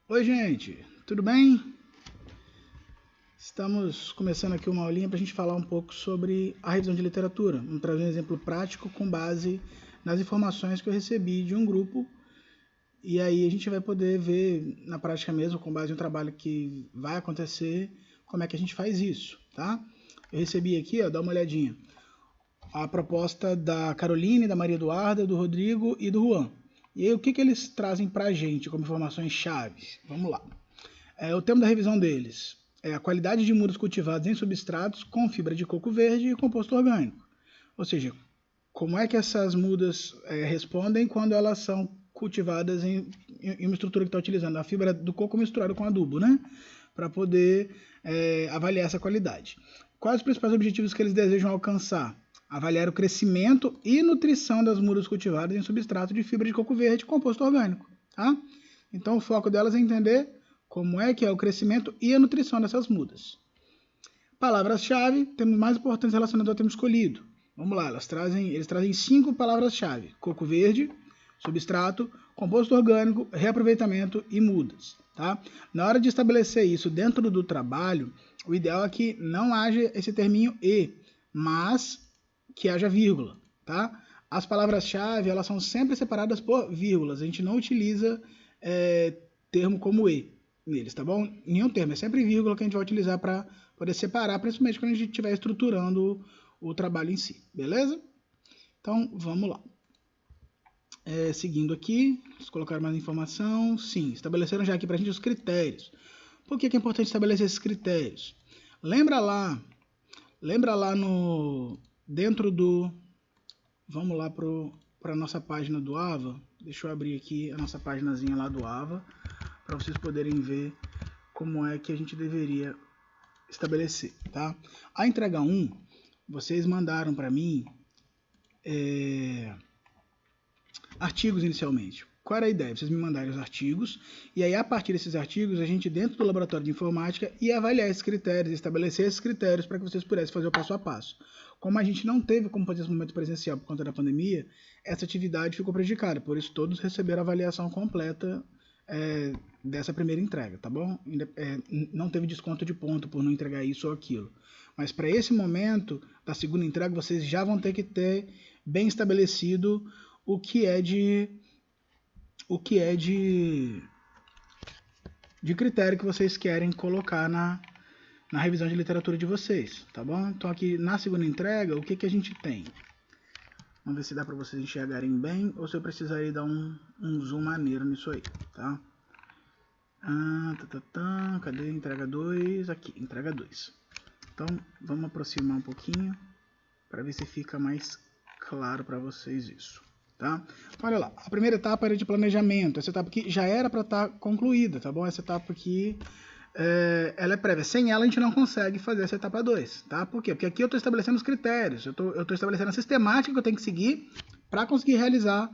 Oi, gente, tudo bem? Estamos começando aqui uma aulinha para a gente falar um pouco sobre a revisão de literatura. Vamos trazer um exemplo prático com base nas informações que eu recebi de um grupo. E aí a gente vai poder ver na prática mesmo, com base no trabalho que vai acontecer, como é que a gente faz isso, tá? Eu recebi aqui, ó, dá uma olhadinha, a proposta da Caroline, da Maria Eduarda, do Rodrigo e do Juan. E aí o que eles trazem para a gente como informações chaves? Vamos lá. O tema da revisão deles é a qualidade de mudas cultivados em substratos com fibra de coco verde e composto orgânico. Ou seja, como é que essas mudas respondem quando elas são cultivadas em uma estrutura que está utilizando a fibra do coco misturada com adubo, né? Para poder avaliar essa qualidade. Quais os principais objetivos que eles desejam alcançar? Avaliar o crescimento e nutrição das mudas cultivadas em substrato de fibra de coco verde e composto orgânico. Tá? Então o foco delas é entender como é que é o crescimento e a nutrição dessas mudas. Palavras-chave, termos mais importantes relacionados ao tema escolhido. Vamos lá, eles trazem 5 palavras-chave: coco verde, substrato, composto orgânico, reaproveitamento e mudas. Tá? Na hora de estabelecer isso dentro do trabalho, o ideal é que não haja esse terminho e, mas que haja vírgula. Tá? As palavras-chave elas são sempre separadas por vírgulas, a gente não utiliza termo como e neles, tá bom? Nenhum termo, é sempre vírgula que a gente vai utilizar para poder separar, principalmente quando a gente estiver estruturando o trabalho em si, beleza? Então, vamos lá. Seguindo aqui, vamos colocar mais informação. Sim, estabeleceram já aqui para a gente os critérios. Por que é importante estabelecer esses critérios? Lembra lá dentro do... Vamos lá para a nossa página do AVA. Deixa eu abrir aqui a nossa paginazinha lá do AVA, para vocês poderem ver como é que a gente deveria estabelecer, tá? A entrega 1, vocês mandaram para mim artigos inicialmente. Qual era a ideia? Vocês me mandarem os artigos, e aí a partir desses artigos, a gente dentro do laboratório de informática ia avaliar esses critérios, estabelecer esses critérios para que vocês pudessem fazer o passo a passo. Como a gente não teve como fazer esse momento presencial por conta da pandemia, essa atividade ficou prejudicada, por isso todos receberam a avaliação completa dessa primeira entrega, tá bom? Não teve desconto de ponto por não entregar isso ou aquilo. Mas para esse momento da segunda entrega, vocês já vão ter que ter bem estabelecido o que é de critério que vocês querem colocar na revisão de literatura de vocês, tá bom? Então aqui na segunda entrega, o que a gente tem? Vamos ver se dá para vocês enxergarem bem ou se eu precisaria dar um zoom maneiro nisso aí, tá? Cadê? Entrega 2, aqui, entrega 2. Então, vamos aproximar um pouquinho para ver se fica mais claro para vocês isso, tá? Então, olha lá, a primeira etapa era de planejamento, essa etapa aqui já era para estar concluída, tá bom? Essa etapa aqui, ela é prévia, sem ela a gente não consegue fazer essa etapa 2, tá? Por quê? Porque aqui eu estou estabelecendo os critérios, eu estou estabelecendo a sistemática que eu tenho que seguir para conseguir realizar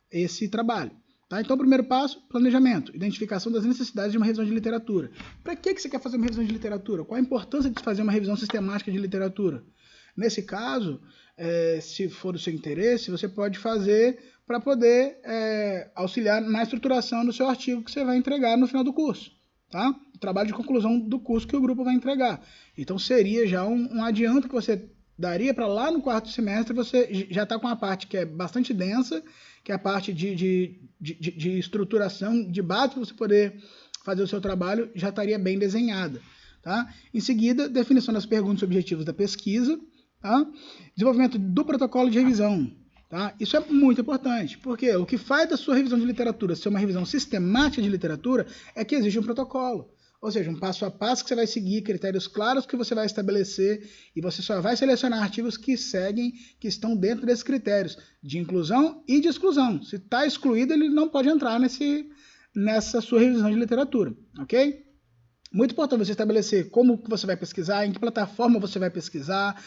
esse trabalho. Tá? Então, o primeiro passo, planejamento, identificação das necessidades de uma revisão de literatura. Para que você quer fazer uma revisão de literatura? Qual a importância de fazer uma revisão sistemática de literatura? Nesse caso, se for do seu interesse, você pode fazer para poder auxiliar na estruturação do seu artigo que você vai entregar no final do curso. Tá? O trabalho de conclusão do curso que o grupo vai entregar. Então, seria já um adianto que você daria para lá no quarto semestre, você já está com a parte que é bastante densa, que é a parte de estruturação, de base para você poder fazer o seu trabalho, já estaria bem desenhada. Tá? Em seguida, definição das perguntas e objetivos da pesquisa, tá? Desenvolvimento do protocolo de revisão. Tá? Isso é muito importante, porque o que faz da sua revisão de literatura ser uma revisão sistemática de literatura é que existe um protocolo. Ou seja, um passo a passo que você vai seguir, critérios claros que você vai estabelecer, e você só vai selecionar artigos que estão dentro desses critérios de inclusão e de exclusão. Se está excluído, ele não pode entrar nessa sua revisão de literatura, ok? Muito importante você estabelecer como que você vai pesquisar, em que plataforma você vai pesquisar,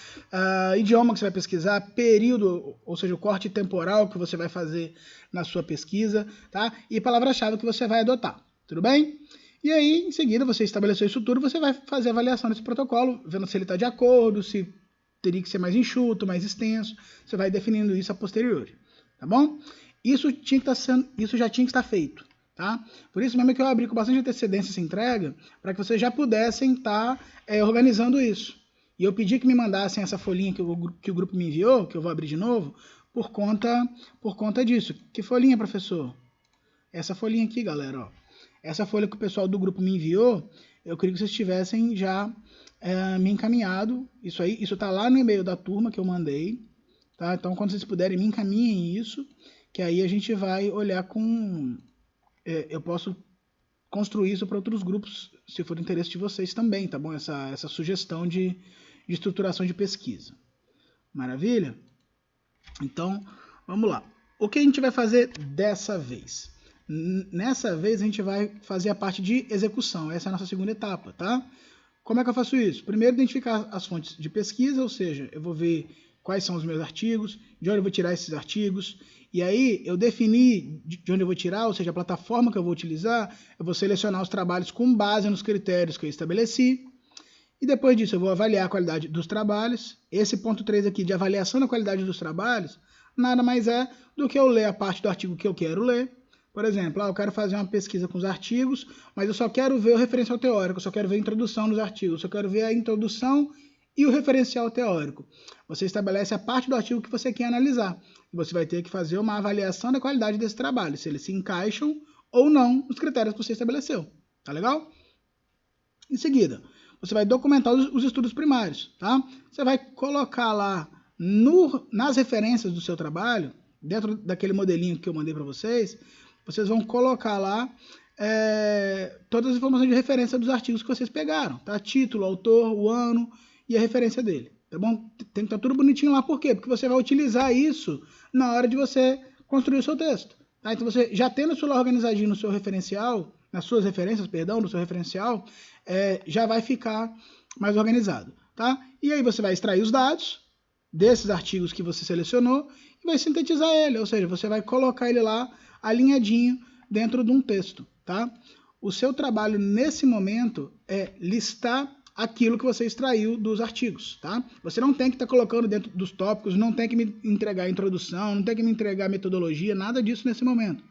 idioma que você vai pesquisar, período, ou seja, o corte temporal que você vai fazer na sua pesquisa, tá? E palavra-chave que você vai adotar, tudo bem? E aí, em seguida, você estabeleceu isso tudo, você vai fazer a avaliação desse protocolo, vendo se ele está de acordo, se teria que ser mais enxuto, mais extenso, você vai definindo isso a posteriori, tá bom? Isso já tinha que estar feito, tá? Por isso mesmo que eu abri com bastante antecedência essa entrega, para que vocês já pudessem estar organizando isso. E eu pedi que me mandassem essa folhinha que o grupo me enviou, que eu vou abrir de novo, por conta disso. Que folhinha, professor? Essa folhinha aqui, galera, ó. Essa folha que o pessoal do grupo me enviou, eu queria que vocês tivessem já me encaminhado. Isso tá lá no e-mail da turma que eu mandei, tá? Então, quando vocês puderem, me encaminhem isso, que aí a gente vai olhar com... eu posso construir isso para outros grupos, se for do interesse de vocês também, tá bom? Essa sugestão de estruturação de pesquisa. Maravilha? Então, vamos lá. O que a gente vai fazer dessa vez? Nessa vez a gente vai fazer a parte de execução. Essa é a nossa segunda etapa, tá? Como é que eu faço isso? Primeiro, identificar as fontes de pesquisa, ou seja, eu vou ver quais são os meus artigos, de onde eu vou tirar esses artigos, e aí eu defini de onde eu vou tirar, ou seja, a plataforma que eu vou utilizar, eu vou selecionar os trabalhos com base nos critérios que eu estabeleci, e depois disso eu vou avaliar a qualidade dos trabalhos. Esse ponto 3 aqui de avaliação da qualidade dos trabalhos, nada mais é do que eu ler a parte do artigo que eu quero ler. Por exemplo, eu quero fazer uma pesquisa com os artigos, mas eu só quero ver o referencial teórico, eu só quero ver a introdução dos artigos, eu só quero ver a introdução e o referencial teórico. Você estabelece a parte do artigo que você quer analisar. Você vai ter que fazer uma avaliação da qualidade desse trabalho, se eles se encaixam ou não nos critérios que você estabeleceu. Tá legal? Em seguida, você vai documentar os estudos primários, tá? Você vai colocar lá nas referências do seu trabalho, dentro daquele modelinho que eu mandei para vocês vão colocar lá todas as informações de referência dos artigos que vocês pegaram, tá? Título, autor, o ano e a referência dele, tá bom? Tem que estar tudo bonitinho lá, por quê? Porque você vai utilizar isso na hora de você construir o seu texto, tá? Então você já tendo isso lá organizadinho no seu referencial, nas suas referências, perdão, no seu referencial, já vai ficar mais organizado, tá? E aí você vai extrair os dados desses artigos que você selecionou e vai sintetizar ele, ou seja, você vai colocar ele lá alinhadinho dentro de um texto, tá? O seu trabalho nesse momento é listar aquilo que você extraiu dos artigos, tá? Você não tem que estar colocando dentro dos tópicos, não tem que me entregar a introdução, não tem que me entregar a metodologia, nada disso nesse momento.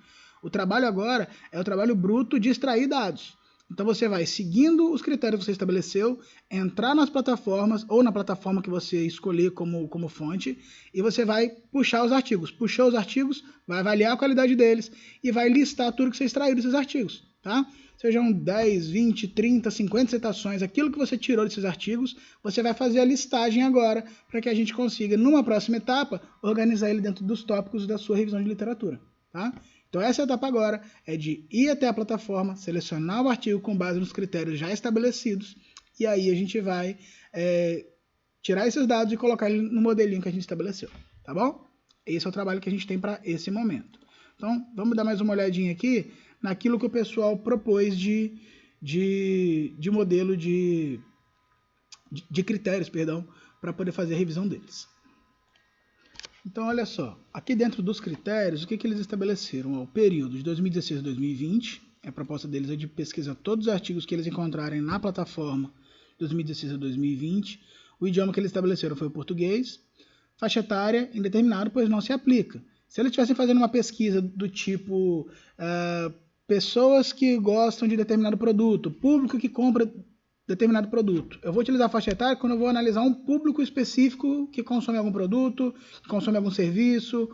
O trabalho agora é o trabalho bruto de extrair dados. Então você vai, seguindo os critérios que você estabeleceu, entrar nas plataformas ou na plataforma que você escolher como fonte e você vai puxar os artigos. Puxou os artigos, vai avaliar a qualidade deles e vai listar tudo que você extraiu desses artigos, tá? Sejam 10, 20, 30, 50 citações, aquilo que você tirou desses artigos, você vai fazer a listagem agora para que a gente consiga, numa próxima etapa, organizar ele dentro dos tópicos da sua revisão de literatura, tá? Então essa etapa agora é de ir até a plataforma, selecionar o artigo com base nos critérios já estabelecidos e aí a gente vai tirar esses dados e colocar ele no modelinho que a gente estabeleceu, tá bom? Esse é o trabalho que a gente tem para esse momento. Então vamos dar mais uma olhadinha aqui naquilo que o pessoal propôs de modelo de critérios, perdão, para poder fazer a revisão deles. Então, olha só, aqui dentro dos critérios, o que eles estabeleceram? O período de 2016 a 2020, a proposta deles é de pesquisar todos os artigos que eles encontrarem na plataforma de 2016 a 2020. O idioma que eles estabeleceram foi o português. Faixa etária indeterminado, pois não se aplica. Se eles estivessem fazendo uma pesquisa do tipo pessoas que gostam de determinado produto, público que compra determinado produto. Eu vou utilizar a faixa etária quando eu vou analisar um público específico que consome algum produto, que consome algum serviço,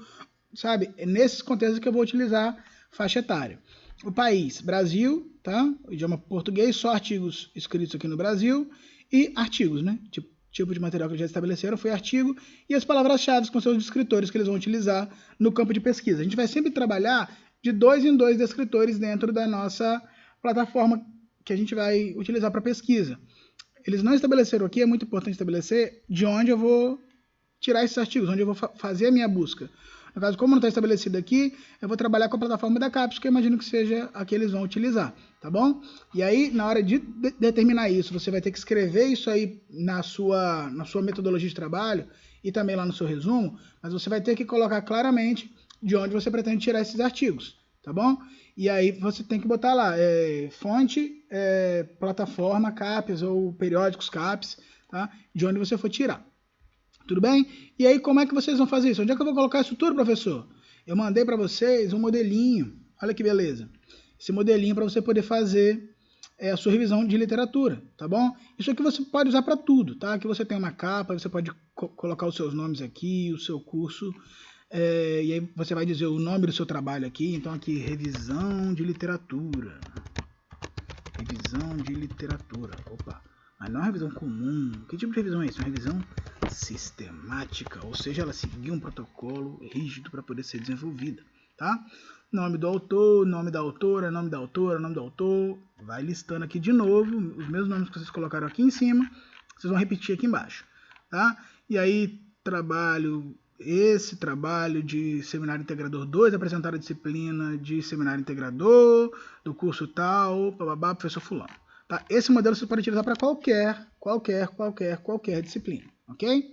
sabe? É nesses contextos que eu vou utilizar faixa etária. O país, Brasil, tá? O idioma português, só artigos escritos aqui no Brasil e artigos, né? Tipo de material que eles já estabeleceram foi artigo e as palavras-chave com seus descritores que eles vão utilizar no campo de pesquisa. A gente vai sempre trabalhar de 2 em 2 descritores dentro da nossa plataforma que a gente vai utilizar para pesquisa. Eles não estabeleceram aqui, é muito importante estabelecer de onde eu vou tirar esses artigos, onde eu vou fazer a minha busca. No caso, como não está estabelecido aqui, eu vou trabalhar com a plataforma da CAPES, que eu imagino que seja a que eles vão utilizar, tá bom? E aí, na hora de determinar isso, você vai ter que escrever isso aí na sua metodologia de trabalho e também lá no seu resumo, mas você vai ter que colocar claramente de onde você pretende tirar esses artigos, tá bom? E aí você tem que botar lá, fonte, plataforma CAPES ou periódicos CAPES, tá? De onde você for tirar. Tudo bem? E aí como é que vocês vão fazer isso? Onde é que eu vou colocar isso tudo, professor? Eu mandei para vocês um modelinho, olha que beleza. esse modelinho para você poder fazer a sua revisão de literatura, tá bom? Isso aqui você pode usar para tudo, tá? Aqui você tem uma capa, você pode colocar os seus nomes aqui, o seu curso, e aí você vai dizer o nome do seu trabalho aqui. Então aqui, revisão de literatura. Revisão de literatura. Opa, mas não é uma revisão comum. Que tipo de revisão é isso? Uma revisão sistemática, ou seja, ela seguiu um protocolo rígido para poder ser desenvolvida, tá? Nome do autor, nome da autora, nome da autora, nome do autor. Vai listando aqui de novo os mesmos nomes que vocês colocaram aqui em cima. Vocês vão repetir aqui embaixo, tá? E aí, esse trabalho de Seminário Integrador 2, apresentar a disciplina de Seminário Integrador, do curso tal, bababá, professor fulano. Tá? Esse modelo você pode utilizar para qualquer disciplina, ok?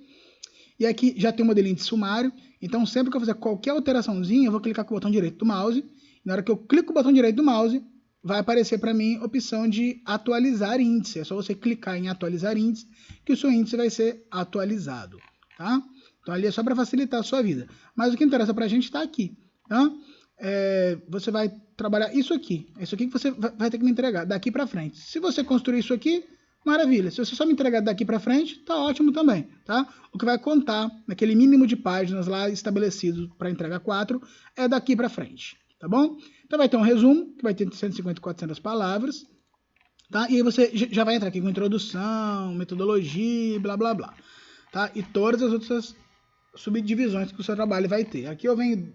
E aqui já tem um modelinho de sumário, então sempre que eu fizer qualquer alteraçãozinha, eu vou clicar com o botão direito do mouse, e na hora que eu clico com o botão direito do mouse, vai aparecer para mim a opção de atualizar índice. É só você clicar em atualizar índice, que o seu índice vai ser atualizado, tá? Então ali é só para facilitar a sua vida. Mas o que interessa para a gente está aqui, tá? Você vai trabalhar isso aqui. É isso aqui que você vai ter que me entregar daqui para frente. Se você construir isso aqui, maravilha. Se você só me entregar daqui para frente, tá ótimo também, tá? O que vai contar naquele mínimo de páginas lá estabelecido para entregar 4 é daqui para frente, tá bom? Então vai ter um resumo, que vai ter 150 e 400 palavras, tá? E aí você já vai entrar aqui com introdução, metodologia, blá blá blá, tá? E todas as outras subdivisões que o seu trabalho vai ter. Aqui eu venho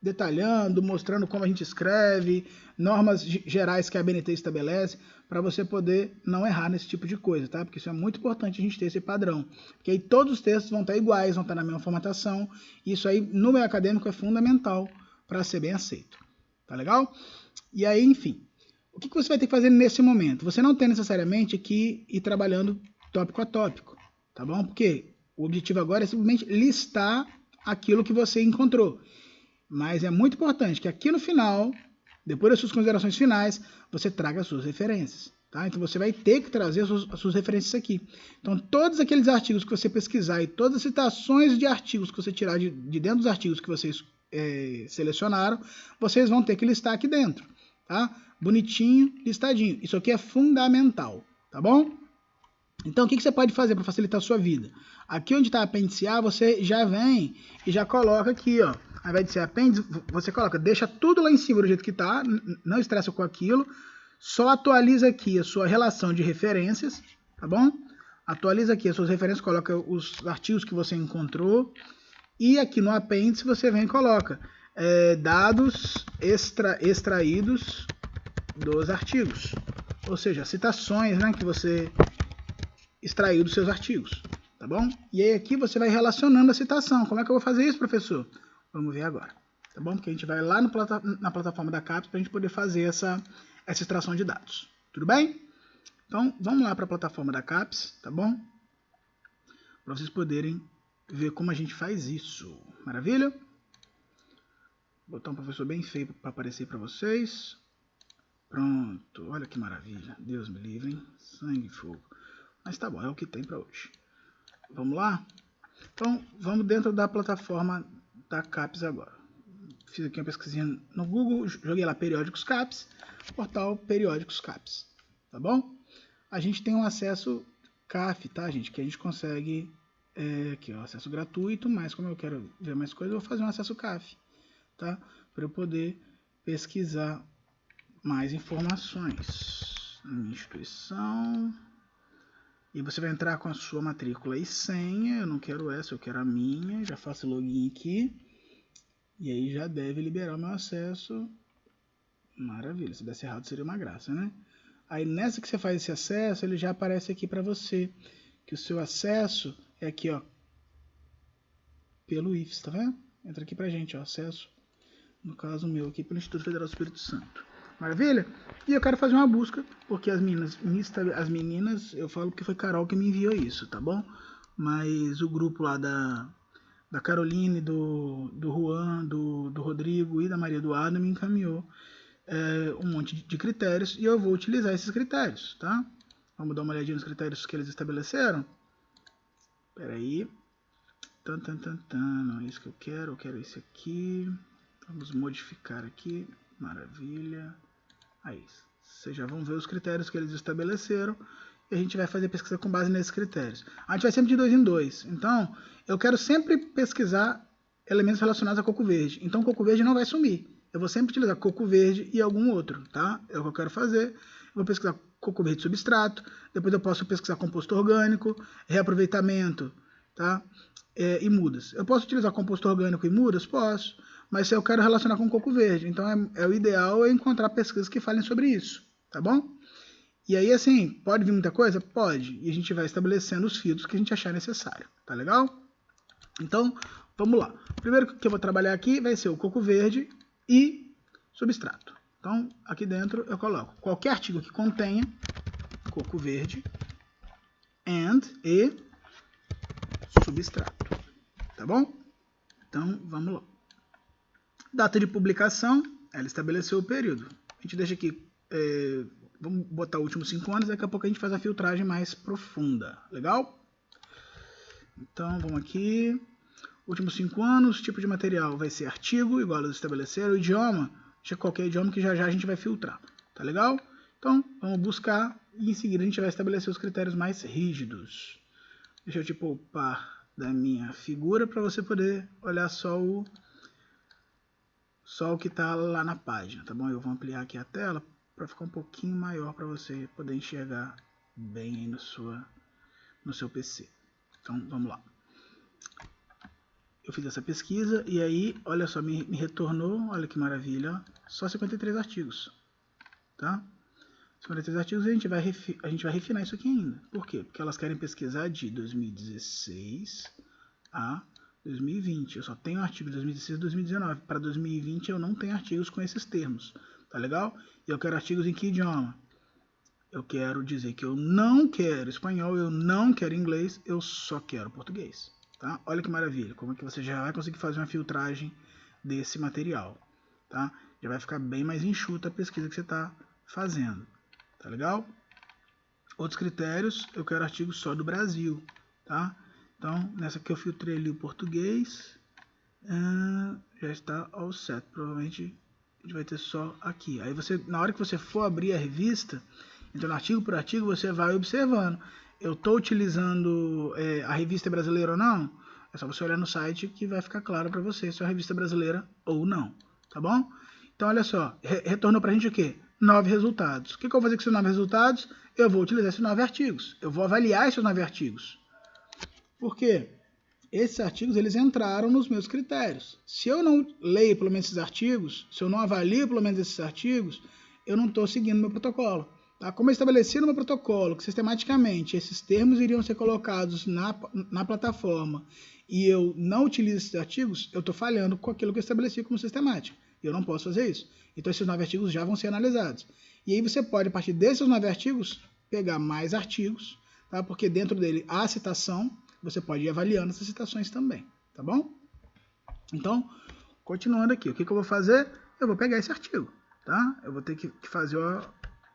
detalhando, mostrando como a gente escreve, normas gerais que a ABNT estabelece, para você poder não errar nesse tipo de coisa, tá? Porque isso é muito importante a gente ter esse padrão. Porque aí todos os textos vão estar iguais, vão estar na mesma formatação, e isso aí no meio acadêmico é fundamental para ser bem aceito. Tá legal? E aí, enfim, o que você vai ter que fazer nesse momento? Você não tem necessariamente que ir trabalhando tópico a tópico, tá bom? Porque o objetivo agora é simplesmente listar aquilo que você encontrou. Mas é muito importante que aqui no final, depois das suas considerações finais, você traga as suas referências. Tá? Então você vai ter que trazer as suas referências aqui. Então todos aqueles artigos que você pesquisar e todas as citações de artigos que você tirar de dentro dos artigos que vocês selecionaram, vocês vão ter que listar aqui dentro. Tá? Bonitinho, listadinho. Isso aqui é fundamental. Tá bom? Então, o que você pode fazer para facilitar a sua vida? Aqui onde está apêndice A, você já vem e já coloca aqui, ó. Ao invés de ser apêndice, você coloca, deixa tudo lá em cima do jeito que está, não estressa com aquilo, só atualiza aqui a sua relação de referências, tá bom? Atualiza aqui as suas referências, coloca os artigos que você encontrou, e aqui no apêndice você vem e coloca dados extraídos dos artigos, ou seja, citações, né, que você extraiu dos seus artigos, tá bom? E aí aqui você vai relacionando a citação. Como é que eu vou fazer isso, professor? Vamos ver agora, tá bom? Porque a gente vai lá na plataforma da CAPES para a gente poder fazer essa extração de dados, tudo bem? Então, vamos lá para a plataforma da CAPES, tá bom? Para vocês poderem ver como a gente faz isso, maravilha? Vou botar um professor bem feio para aparecer para vocês. Pronto, olha que maravilha, Deus me livre, hein? Sangue e fogo. Mas tá bom, é o que tem para hoje. Vamos lá? Então, vamos dentro da plataforma da CAPES agora. Fiz aqui uma pesquisinha no Google, joguei lá Periódicos CAPES, portal Periódicos CAPES, tá bom? A gente tem um acesso CAF, tá, gente? Que a gente consegue, aqui ó, acesso gratuito, mas como eu quero ver mais coisas, eu vou fazer um acesso CAF, tá? Para eu poder pesquisar mais informações. Minha instituição... E você vai entrar com a sua matrícula e senha. Eu não quero essa, eu quero a minha. Já faço login aqui. E aí já deve liberar o meu acesso. Maravilha, se desse errado seria uma graça, né? Aí nessa que você faz esse acesso, ele já aparece aqui para você. Que o seu acesso é aqui, ó. Pelo IFES, tá vendo? Entra aqui pra gente, ó. Acesso, no caso meu aqui, pelo Instituto Federal do Espírito Santo. Maravilha? E eu quero fazer uma busca, porque as meninas, eu falo que foi Carol que me enviou isso, tá bom? Mas o grupo lá da Caroline, do Juan, do Rodrigo e da Maria Eduarda me encaminhou um monte de critérios e eu vou utilizar esses critérios, tá? Vamos dar uma olhadinha nos critérios que eles estabeleceram. Espera aí. Não é isso que eu quero esse aqui. Vamos modificar aqui. Maravilha. Aí, vocês já vão ver os critérios que eles estabeleceram e a gente vai fazer pesquisa com base nesses critérios. A gente vai sempre de 2 em 2, então eu quero sempre pesquisar elementos relacionados a coco verde. Então, coco verde não vai sumir. Eu vou sempre utilizar coco verde e algum outro, tá? É o que eu quero fazer. Eu vou pesquisar coco verde substrato, depois eu posso pesquisar composto orgânico, reaproveitamento, tá? E mudas. Eu posso utilizar composto orgânico e mudas? Posso, mas eu quero relacionar com coco verde. Então, o ideal é encontrar pesquisas que falem sobre isso, tá bom? E aí, assim, pode vir muita coisa? Pode. E a gente vai estabelecendo os filtros que a gente achar necessário, tá legal? Então, vamos lá. O primeiro que eu vou trabalhar aqui vai ser o coco verde e substrato. Então, aqui dentro eu coloco qualquer artigo que contenha coco verde e substrato, tá bom? Então, vamos lá. Data de publicação, ela estabeleceu o período. A gente deixa aqui, vamos botar os últimos 5 anos, daqui a pouco a gente faz a filtragem mais profunda, legal? Então, vamos aqui. Últimos 5 anos, tipo de material vai ser artigo, igual eles estabeleceram. O idioma, deixa qualquer idioma que já a gente vai filtrar, tá legal? Então, vamos buscar e em seguida a gente vai estabelecer os critérios mais rígidos. Deixa eu te poupar da minha figura para você poder olhar só o que está lá na página, tá bom? Eu vou ampliar aqui a tela para ficar um pouquinho maior para você poder enxergar bem aí no seu PC. Então, vamos lá. Eu fiz essa pesquisa e aí, olha só, me retornou, olha que maravilha, ó, só 53 artigos, tá? 53 artigos e a gente vai refinar isso aqui ainda. Por quê? Porque elas querem pesquisar de 2016 a 2020. Eu só tenho artigo de 2016 e 2019. Para 2020 eu não tenho artigos com esses termos, tá legal? E eu quero artigos em que idioma? Eu quero dizer que eu não quero espanhol, eu não quero inglês, eu só quero português. Tá? Olha que maravilha, como é que você já vai conseguir fazer uma filtragem desse material, tá? Já vai ficar bem mais enxuta a pesquisa que você está fazendo, tá legal? Outros critérios, eu quero artigos só do Brasil, tá? Então, nessa aqui eu filtrei ali o português, já está all set, provavelmente a gente vai ter só aqui. Aí você, na hora que você for abrir a revista, então artigo por artigo, você vai observando. Eu estou utilizando a revista brasileira ou não? É só você olhar no site que vai ficar claro para você se é a revista brasileira ou não, tá bom? Então, olha só, retornou para a gente o quê? 9 resultados. O que eu vou fazer com esses 9 resultados? Eu vou utilizar esses 9 artigos. Eu vou avaliar esses 9 artigos. Por quê? Esses artigos, eles entraram nos meus critérios. Se eu não leio pelo menos esses artigos, se eu não avalio pelo menos esses artigos, eu não estou seguindo meu protocolo. Tá? Como eu estabeleci no meu protocolo que sistematicamente esses termos iriam ser colocados na plataforma e eu não utilizo esses artigos, eu estou falhando com aquilo que eu estabeleci como sistemática. Eu não posso fazer isso. Então esses 9 artigos já vão ser analisados. E aí você pode, a partir desses 9 artigos, pegar mais artigos, tá? Porque dentro dele há citação, você pode ir avaliando essas citações também, tá bom? Então, continuando aqui, o que eu vou fazer? Eu vou pegar esse artigo, tá? Eu vou ter que fazer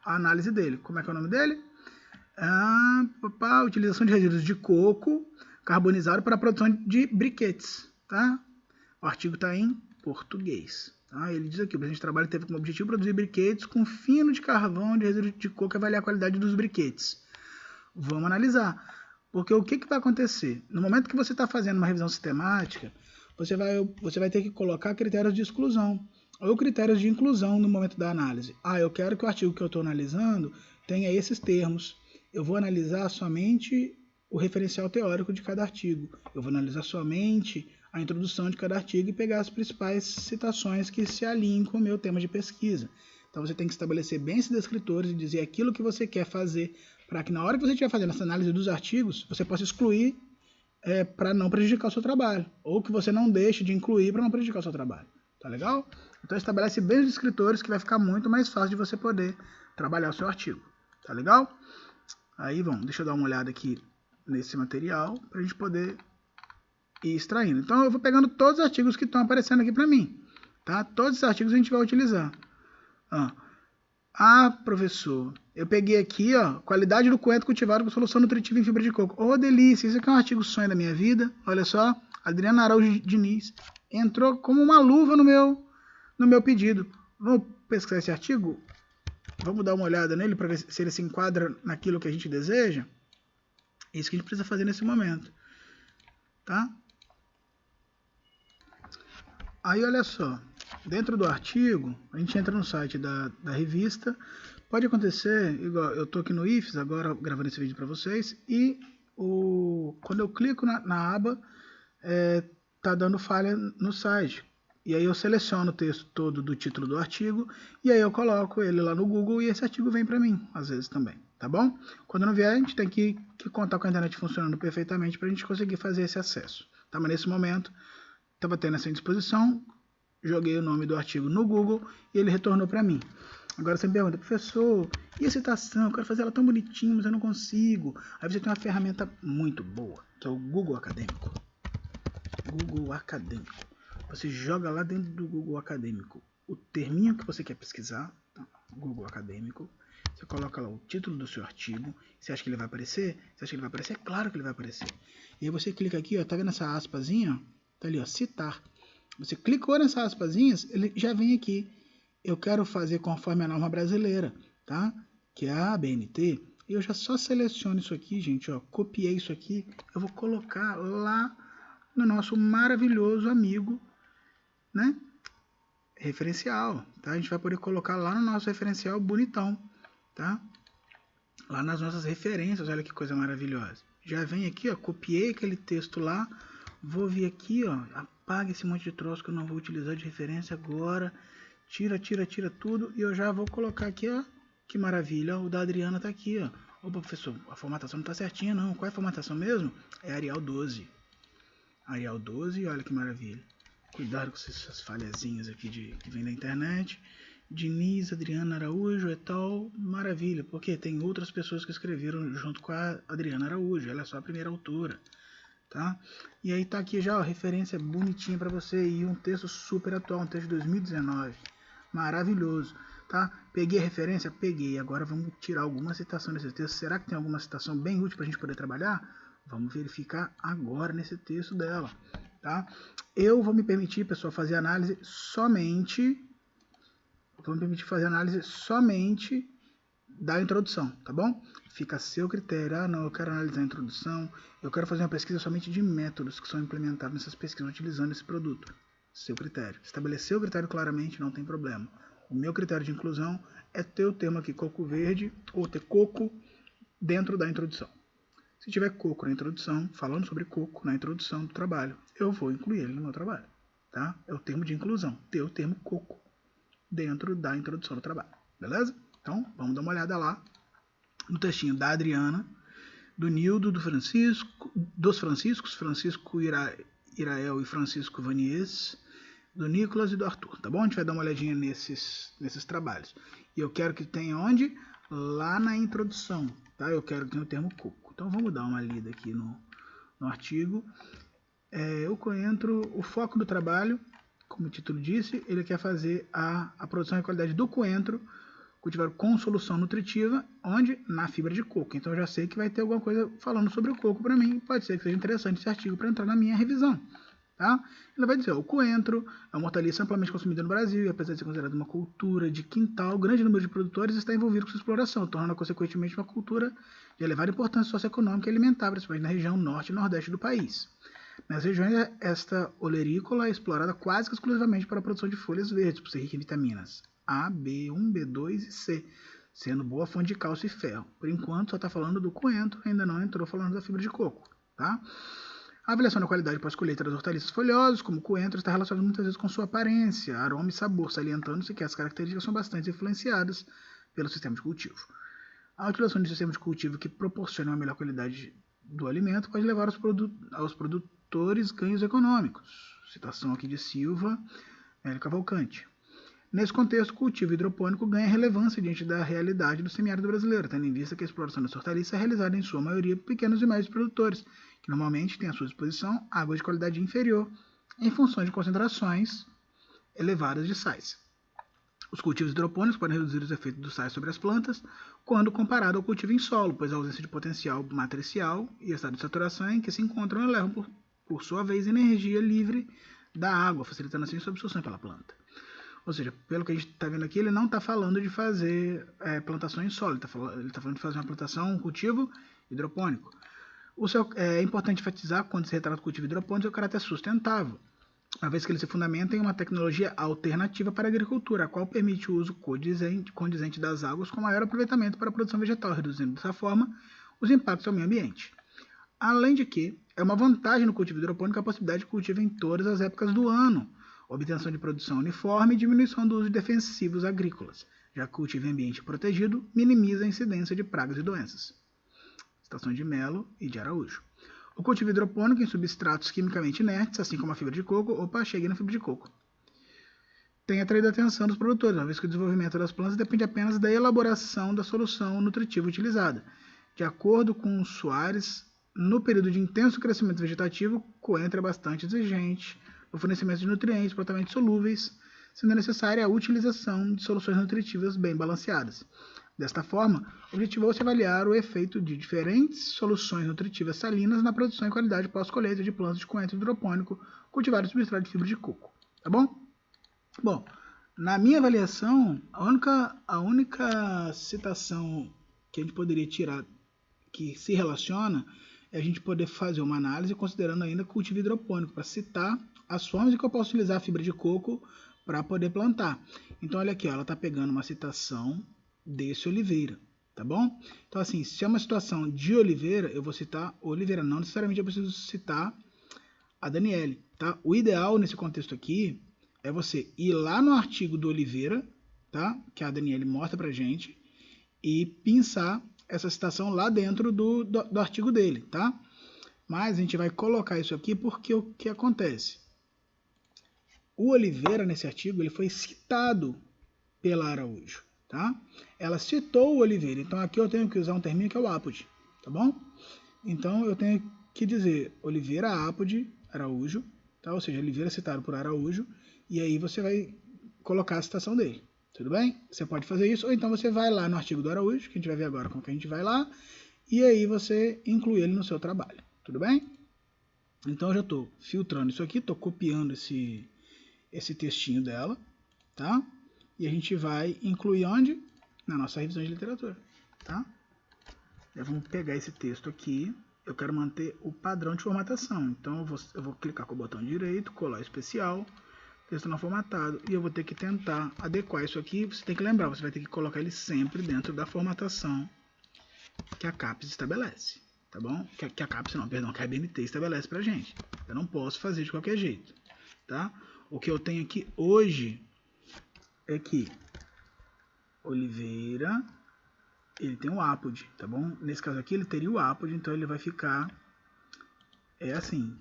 a análise dele. Como é que é o nome dele? Utilização de resíduos de coco carbonizado para a produção de briquetes, tá? O artigo está em português. Tá? Ele diz aqui, o presente trabalho teve como objetivo produzir briquetes com fino de carvão de resíduos de coco e avaliar a qualidade dos briquetes. Vamos analisar. Porque o que vai acontecer? No momento que você está fazendo uma revisão sistemática, você vai ter que colocar critérios de exclusão ou critérios de inclusão no momento da análise. Eu quero que o artigo que eu estou analisando tenha esses termos. Eu vou analisar somente o referencial teórico de cada artigo. Eu vou analisar somente a introdução de cada artigo e pegar as principais citações que se alinhem com o meu tema de pesquisa. Então você tem que estabelecer bem esses descritores e dizer aquilo que você quer fazer, para que na hora que você estiver fazendo essa análise dos artigos, você possa excluir para não prejudicar o seu trabalho, ou que você não deixe de incluir para não prejudicar o seu trabalho. Tá legal? Então estabelece bem os descritores que vai ficar muito mais fácil de você poder trabalhar o seu artigo. Tá legal? Aí, deixa eu dar uma olhada aqui nesse material para a gente poder ir extraindo. Então eu vou pegando todos os artigos que estão aparecendo aqui para mim. Tá? Todos os artigos a gente vai utilizar. Professor, eu peguei aqui, qualidade do coentro cultivado com solução nutritiva em fibra de coco. Delícia, isso aqui é um artigo sonho da minha vida. Olha só, Adriana Araújo Diniz entrou como uma luva no meu pedido. Vamos pesquisar esse artigo? Vamos dar uma olhada nele para ver se ele se enquadra naquilo que a gente deseja. É isso que a gente precisa fazer nesse momento. Tá? Aí, olha só. Dentro do artigo, a gente entra no site da revista. Pode acontecer, igual eu estou aqui no IFES, agora gravando esse vídeo para vocês. E quando eu clico na aba, tá dando falha no site. E aí eu seleciono o texto todo do título do artigo e aí eu coloco ele lá no Google e esse artigo vem para mim, às vezes também, tá bom? Quando não vier, a gente tem que contar com a internet funcionando perfeitamente para a gente conseguir fazer esse acesso, tá? Mas nesse momento, estava tendo essa indisposição, joguei o nome do artigo no Google e ele retornou para mim. Agora você me pergunta, professor, e a citação? Eu quero fazer ela tão bonitinha, mas eu não consigo. Aí você tem uma ferramenta muito boa, que é o Google Acadêmico. Google Acadêmico. Você joga lá dentro do Google Acadêmico o terminho que você quer pesquisar, tá? Google Acadêmico. Você coloca lá o título do seu artigo. Você acha que ele vai aparecer? Você acha que ele vai aparecer? É claro que ele vai aparecer. E aí você clica aqui, ó, tá vendo essa aspazinha? Tá ali, ó, citar. Você clicou nessas aspazinhas, ele já vem aqui. Eu quero fazer conforme a norma brasileira, tá? Que é a ABNT. E eu já só seleciono isso aqui, gente, ó, copiei isso aqui. Eu vou colocar lá no nosso maravilhoso amigo, né? Referencial, tá? A gente vai poder colocar lá no nosso referencial bonitão, tá? Lá nas nossas referências, olha que coisa maravilhosa. Já vem aqui, ó, copiei aquele texto lá, vou vir aqui, ó, apaga esse monte de troço que eu não vou utilizar de referência agora, tira tudo e eu já vou colocar aqui, ó, que maravilha, ó, o da Adriana tá aqui, ó. Opa, professor, a formatação não tá certinha não, qual é a formatação mesmo? É Arial 12. Arial 12, olha que maravilha. Cuidado com essas falhazinhas aqui que vem da internet. Diniz, Adriana Araújo e tal, maravilha, porque tem outras pessoas que escreveram junto com a Adriana Araújo, ela é só a primeira autora, tá? E aí tá aqui já a referência bonitinha para você e um texto super atual, um texto de 2019, maravilhoso, tá? Peguei a referência? Peguei, agora vamos tirar alguma citação desse texto, será que tem alguma citação bem útil para a gente poder trabalhar? Vamos verificar agora nesse texto dela, tá? Eu vou me permitir, pessoal, fazer análise somente da introdução, tá bom? Fica a seu critério. Ah, não, eu quero analisar a introdução, eu quero fazer uma pesquisa somente de métodos que são implementados nessas pesquisas utilizando esse produto. Seu critério. Estabelecer o critério claramente, não tem problema. O meu critério de inclusão é ter o termo aqui coco verde ou ter coco dentro da introdução. Se tiver coco na introdução, falando sobre coco na introdução do trabalho, eu vou incluir ele no meu trabalho, tá? É o termo de inclusão, ter o termo coco dentro da introdução do trabalho, beleza? Então, vamos dar uma olhada lá no textinho da Adriana, do Nildo, dos Franciscos, Francisco Irael e Francisco Vanies, do Nicolas e do Arthur, tá bom? A gente vai dar uma olhadinha nesses trabalhos. E eu quero que tenha onde? Lá na introdução, tá? Eu quero que tenha o termo coco. Então, vamos dar uma lida aqui no artigo. O coentro, o foco do trabalho, como o título disse, ele quer fazer a produção e qualidade do coentro cultivado com solução nutritiva, onde? Na fibra de coco. Então, eu já sei que vai ter alguma coisa falando sobre o coco para mim. Pode ser que seja interessante esse artigo para entrar na minha revisão. Tá? Ele vai dizer, o coentro é uma hortaliça amplamente consumida no Brasil e apesar de ser considerada uma cultura de quintal, grande número de produtores está envolvido com sua exploração, tornando-a consequentemente uma cultura de elevada importância socioeconômica e alimentar, principalmente na região norte e nordeste do país. Nas regiões, esta olerícola é explorada quase que exclusivamente para a produção de folhas verdes, por ser rica em vitaminas A, B1, B2 e C, sendo boa fonte de cálcio e ferro. Por enquanto, só está falando do coentro, ainda não entrou falando da fibra de coco. Tá? A avaliação da qualidade pós-colheita das hortaliças folhosas, como o coentro, está relacionada muitas vezes com sua aparência, aroma e sabor, salientando-se que as características são bastante influenciadas pelo sistema de cultivo. A utilização de sistema de cultivo que proporciona uma melhor qualidade do alimento pode levar aos produtores ganhos econômicos. Citação aqui de Silva, Hélio Cavalcante. Nesse contexto, o cultivo hidropônico ganha relevância diante da realidade do semiárido brasileiro, tendo em vista que a exploração dessa hortaliça é realizada em sua maioria por pequenos e médios produtores, que normalmente têm à sua disposição água de qualidade inferior, em função de concentrações elevadas de sais. Os cultivos hidropônicos podem reduzir os efeitos dos sais sobre as plantas, quando comparado ao cultivo em solo, pois a ausência de potencial matricial e estado de saturação em que se encontram elevam, por sua vez, energia livre da água, facilitando assim a sua absorção pela planta. Ou seja, pelo que a gente está vendo aqui, ele não está falando de fazer plantação em solo, ele está falando de fazer uma plantação, um cultivo hidropônico. É importante enfatizar, quando se retrata o cultivo hidropônico, o caráter sustentável, uma vez que ele se fundamenta em uma tecnologia alternativa para a agricultura, a qual permite o uso condizente das águas com maior aproveitamento para a produção vegetal, reduzindo dessa forma os impactos ao meio ambiente. Além de que, é uma vantagem no cultivo hidropônico a possibilidade de cultivo em todas as épocas do ano, obtenção de produção uniforme e diminuição do uso de defensivos agrícolas, já que o cultivo em ambiente protegido minimiza a incidência de pragas e doenças. Estação de Melo e de Araújo. O cultivo hidropônico em substratos quimicamente inertes, assim como a fibra de coco, cheguei na fibra de coco, tem atraído a atenção dos produtores, uma vez que o desenvolvimento das plantas depende apenas da elaboração da solução nutritiva utilizada. De acordo com Soares, no período de intenso crescimento vegetativo, o coentro é bastante exigente no fornecimento de nutrientes altamente solúveis, sendo necessária a utilização de soluções nutritivas bem balanceadas. Desta forma, objetivou-se avaliar o efeito de diferentes soluções nutritivas salinas na produção e qualidade pós-colheita de plantas de coentro hidropônico cultivadas em substrato de fibra de coco. Tá bom? Bom, na minha avaliação, a única citação que a gente poderia tirar que se relaciona é a gente poder fazer uma análise considerando ainda cultivo hidropônico, para citar as formas em que eu posso utilizar a fibra de coco para poder plantar. Então, olha aqui, ó, ela está pegando uma citação desse Oliveira, tá bom? Então, assim, se é uma situação de Oliveira, eu vou citar Oliveira, não necessariamente eu preciso citar a Daniele, tá? O ideal nesse contexto aqui é você ir lá no artigo do Oliveira, tá? Que a Daniele mostra pra gente, e pensar essa citação lá dentro do artigo dele, tá? Mas a gente vai colocar isso aqui porque o que acontece? O Oliveira, nesse artigo, ele foi citado pela Araújo, tá? Ela citou o Oliveira, então aqui eu tenho que usar um terminho que é o apud, tá bom? Então eu tenho que dizer Oliveira, apud, Araújo, tá? Ou seja, Oliveira citado por Araújo, e aí você vai colocar a citação dele, tudo bem? Você pode fazer isso, ou então você vai lá no artigo do Araújo, que a gente vai ver agora como que a gente vai lá, e aí você inclui ele no seu trabalho, tudo bem? Então eu já estou filtrando isso aqui, estou copiando esse textinho dela, tá? E a gente vai incluir onde? Na nossa revisão de literatura, tá? Já vamos pegar esse texto aqui. Eu quero manter o padrão de formatação. Então eu vou clicar com o botão direito, colar especial, texto não formatado. E eu vou ter que tentar adequar isso aqui. Você tem que lembrar, você vai ter que colocar ele sempre dentro da formatação que a CAPES estabelece, tá bom? Que a CAPES não, perdão, que a BNT estabelece pra gente. Eu não posso fazer de qualquer jeito, tá? O que eu tenho aqui hoje é que Oliveira, ele tem o apud, tá bom? Nesse caso aqui ele teria o apud, então ele vai ficar assim.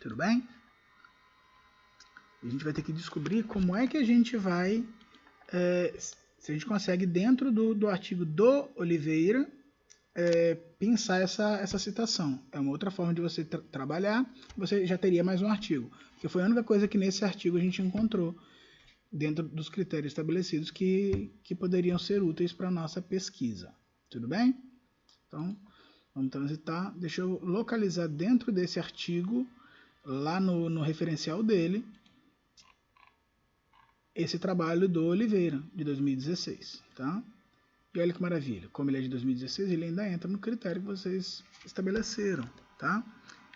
Tudo bem? A gente vai ter que descobrir como é que a gente vai, se a gente consegue dentro do artigo do Oliveira, pensar essa citação. É uma outra forma de você trabalhar, você já teria mais um artigo. Porque foi a única coisa que nesse artigo a gente encontrou dentro dos critérios estabelecidos que poderiam ser úteis para a nossa pesquisa. Tudo bem? Então, vamos transitar. Deixa eu localizar dentro desse artigo, lá no referencial dele, esse trabalho do Oliveira, de 2016. Tá? E olha que maravilha, como ele é de 2016, ele ainda entra no critério que vocês estabeleceram. Tá?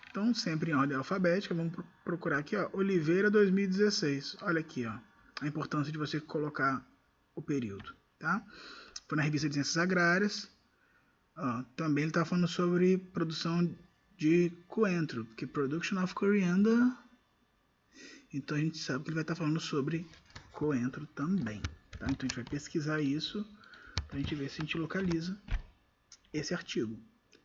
Então, sempre em ordem alfabética, vamos procurar aqui, ó, Oliveira 2016. Olha aqui, ó, a importância de você colocar o período, tá? Foi na revista de Ciências Agrárias. Ó, também ele está falando sobre produção de coentro, porque Production of Coriander. Então a gente sabe que ele vai estar falando sobre coentro também, tá? Então a gente vai pesquisar isso para a gente ver se a gente localiza esse artigo.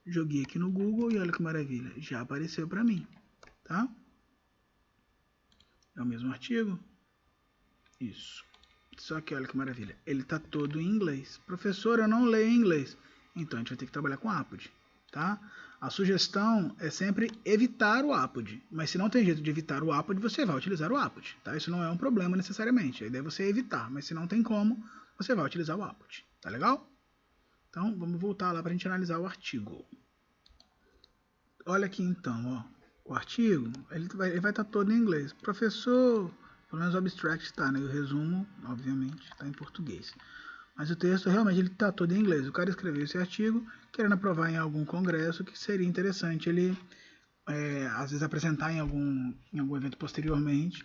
Joguei aqui no Google e olha que maravilha, já apareceu para mim, tá? É o mesmo artigo. Isso. Só que olha que maravilha, ele está todo em inglês. Professor, eu não leio inglês. Então a gente vai ter que trabalhar com apud, tá? A sugestão é sempre evitar o apud, mas se não tem jeito de evitar o apud, você vai utilizar o apud, tá? Isso não é um problema necessariamente. A ideia é você evitar, mas se não tem como, você vai utilizar o apud, tá legal? Então vamos voltar lá para a gente analisar o artigo. Olha aqui então, ó, o artigo ele vai estar todo em inglês. Professor, Pelo menos o abstract está, né? E o resumo, obviamente, está em português. Mas o texto realmente ele está todo em inglês. O cara escreveu esse artigo querendo aprovar em algum congresso que seria interessante ele, às vezes, apresentar em algum evento posteriormente.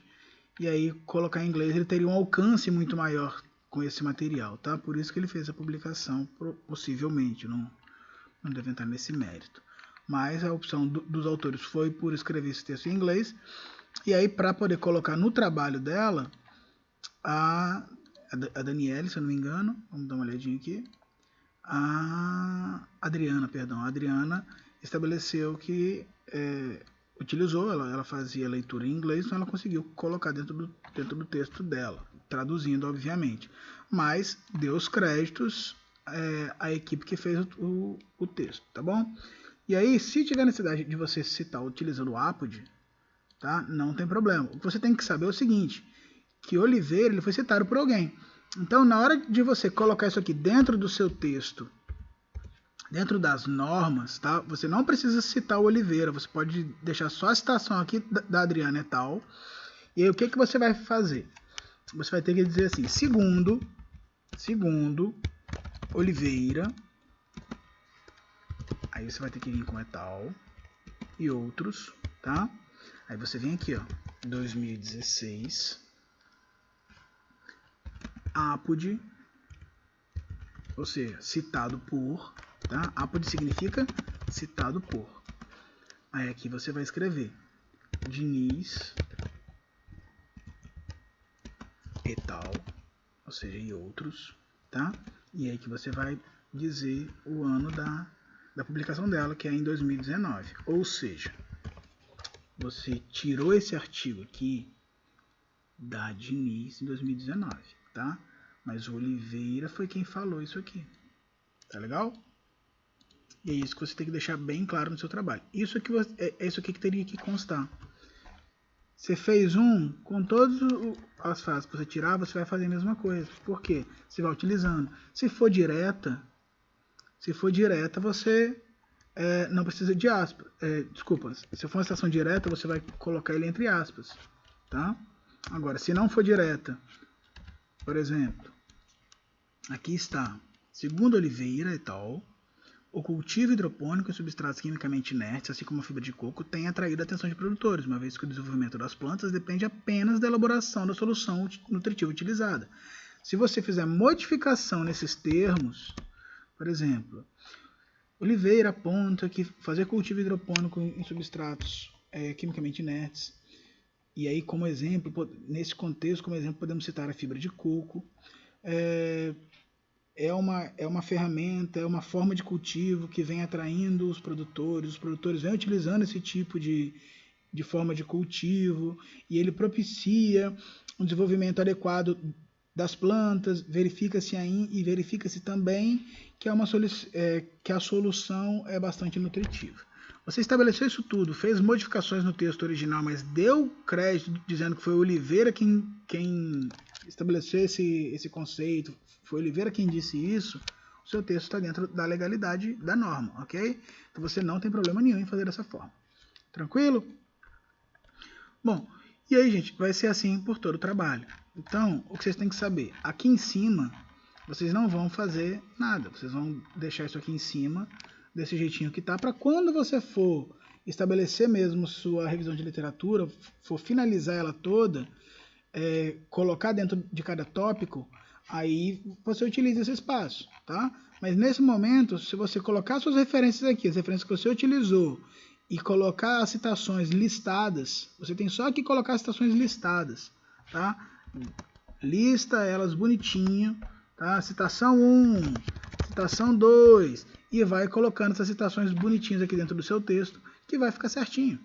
E aí colocar em inglês, ele teria um alcance muito maior com esse material, tá? Por isso que ele fez a publicação, possivelmente, não deve entrar nesse mérito. Mas a opção dos autores foi por escrever esse texto em inglês. E aí, para poder colocar no trabalho dela, a Daniele, se eu não me engano, vamos dar uma olhadinha aqui, a Adriana estabeleceu que utilizou, ela fazia leitura em inglês, então ela conseguiu colocar dentro do texto dela, traduzindo, obviamente. Mas deu os créditos à equipe que fez o texto, tá bom? E aí, se tiver necessidade de você citar utilizando o Apod, tá? Não tem problema. O que você tem que saber é o seguinte, que Oliveira ele foi citado por alguém. Então, na hora de você colocar isso aqui dentro do seu texto, dentro das normas, tá? Você não precisa citar o Oliveira, você pode deixar só a citação aqui da Adriana e tal. E aí, o que você vai fazer? Você vai ter que dizer assim, segundo Oliveira, aí você vai ter que vir com etal e outros, tá? Aí você vem aqui, ó, 2016, Apod, ou seja, citado por, tá? Apod significa citado por. Aí aqui você vai escrever Diniz e tal, ou seja, e outros, tá? E aí que você vai dizer o ano da publicação dela, que é em 2019. Ou seja, você tirou esse artigo aqui da Diniz em 2019, tá? Mas o Oliveira foi quem falou isso aqui. Tá legal? E é isso que você tem que deixar bem claro no seu trabalho. Isso aqui é isso aqui que teria que constar. Você fez com todas as frases que você tirar, você vai fazer a mesma coisa. Por quê? Você vai utilizando. Se for direta, você não precisa de aspas. Desculpa, se for uma citação direta, você vai colocar ele entre aspas. Tá? Agora, se não for direta, por exemplo, aqui está, segundo Oliveira et al., o cultivo hidropônico em substratos quimicamente inertes, assim como a fibra de coco, tem atraído a atenção de produtores, uma vez que o desenvolvimento das plantas depende apenas da elaboração da solução nutritiva utilizada. Se você fizer modificação nesses termos, por exemplo, Oliveira aponta que fazer cultivo hidropônico em substratos quimicamente inertes, e aí como exemplo, nesse contexto, como exemplo, podemos citar a fibra de coco, é uma ferramenta, é uma forma de cultivo que vem atraindo os produtores vêm utilizando esse tipo de forma de cultivo, e ele propicia um desenvolvimento adequado das plantas, verifica-se também que a solução é bastante nutritiva. Você estabeleceu isso tudo, fez modificações no texto original, mas deu crédito dizendo que foi Oliveira quem estabeleceu esse conceito, foi Oliveira quem disse isso, o seu texto está dentro da legalidade da norma, ok? Então você não tem problema nenhum em fazer dessa forma. Tranquilo? Bom, e aí, gente, vai ser assim por todo o trabalho. Então, o que vocês têm que saber, aqui em cima, vocês não vão fazer nada, vocês vão deixar isso aqui em cima, desse jeitinho que tá, para quando você for estabelecer mesmo sua revisão de literatura, for finalizar ela toda, colocar dentro de cada tópico, aí você utiliza esse espaço, tá? Mas nesse momento, se você colocar suas referências aqui, as referências que você utilizou, e colocar as citações listadas, você tem só que colocar as citações listadas, tá? Lista elas bonitinho, tá? Citação 1, citação 2, e vai colocando essas citações bonitinhas aqui dentro do seu texto, que vai ficar certinho,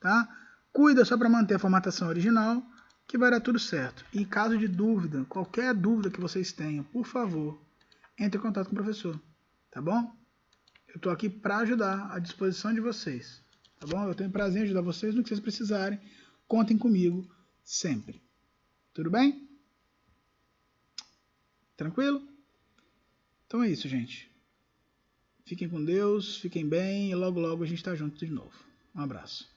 tá? Cuida só para manter a formatação original, que vai dar tudo certo. E em caso de dúvida, qualquer dúvida que vocês tenham, por favor, entre em contato com o professor, tá bom? Eu estou aqui para ajudar, à disposição de vocês, tá bom? Eu tenho prazer em ajudar vocês no que vocês precisarem, contem comigo sempre. Tudo bem? Tranquilo? Então é isso, gente. Fiquem com Deus, fiquem bem e logo logo a gente está junto de novo. Um abraço.